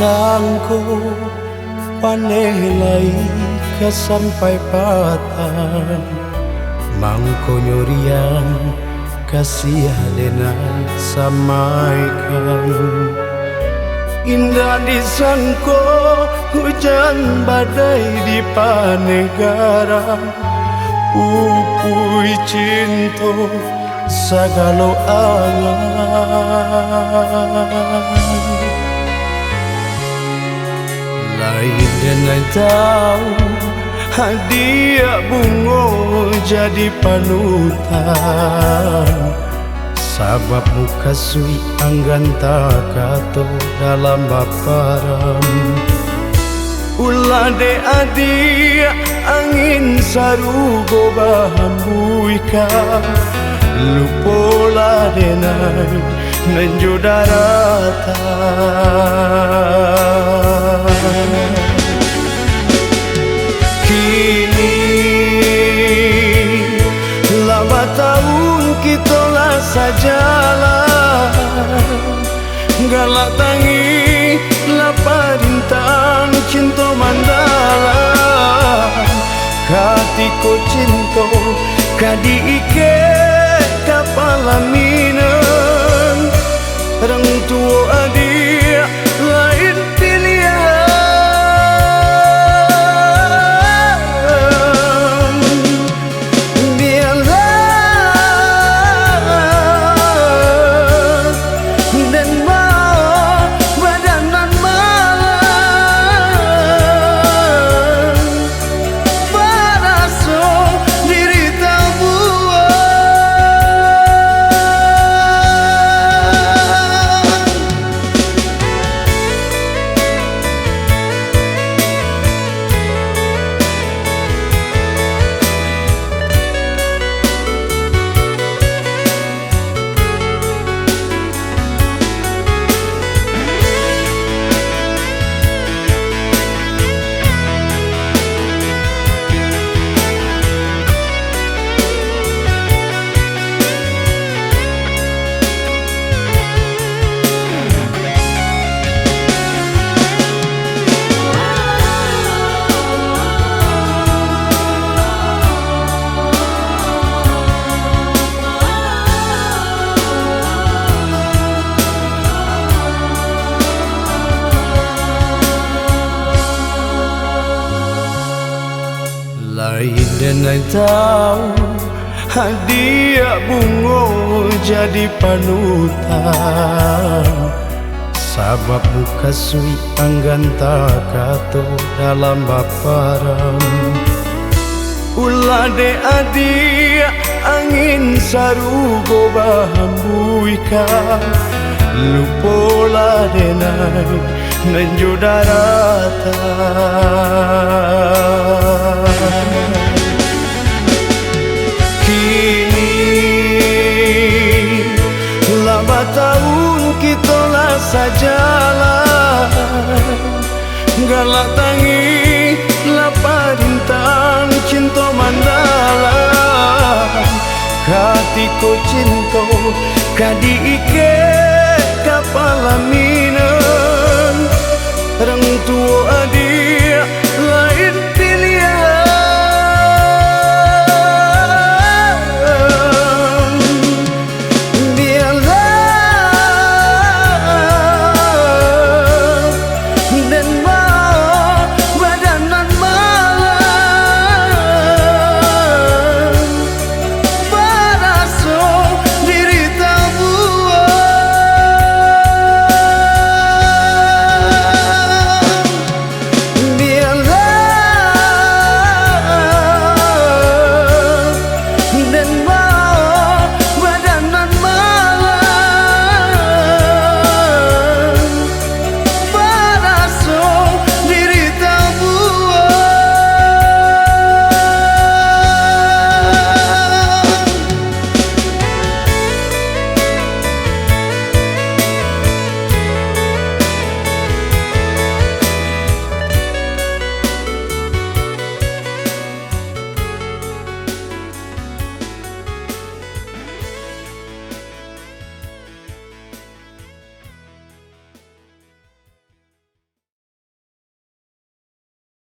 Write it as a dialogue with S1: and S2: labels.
S1: sangko panelai kesampai patan mangko nyurian kasih denan samaikan indah disangko hujan badai di panegara upui cinta sagalo angan lain dengan tahu hadiah bunga jadi panutan sabab muka sui anggan takato dalam baparam ulade adia angin sarugo bahambuika lupola denai menjudaratan kini lama tahun kita lah sajalah galak tangi laparintang cinta mandala katiko cinta kadi ike kapalaminan orang tua adik lain pilihan biarlah dan mau badanan malam baraso diri lain dengan tahu hadiah bunga jadi panutan sabab muka sui anggan takato dalam baparam ulade adia angin sarugo bahambuika lupola denai menjudaratan kini lama tahun kita lah sajalah galak tangi laparintang cinta mandala katiko cinta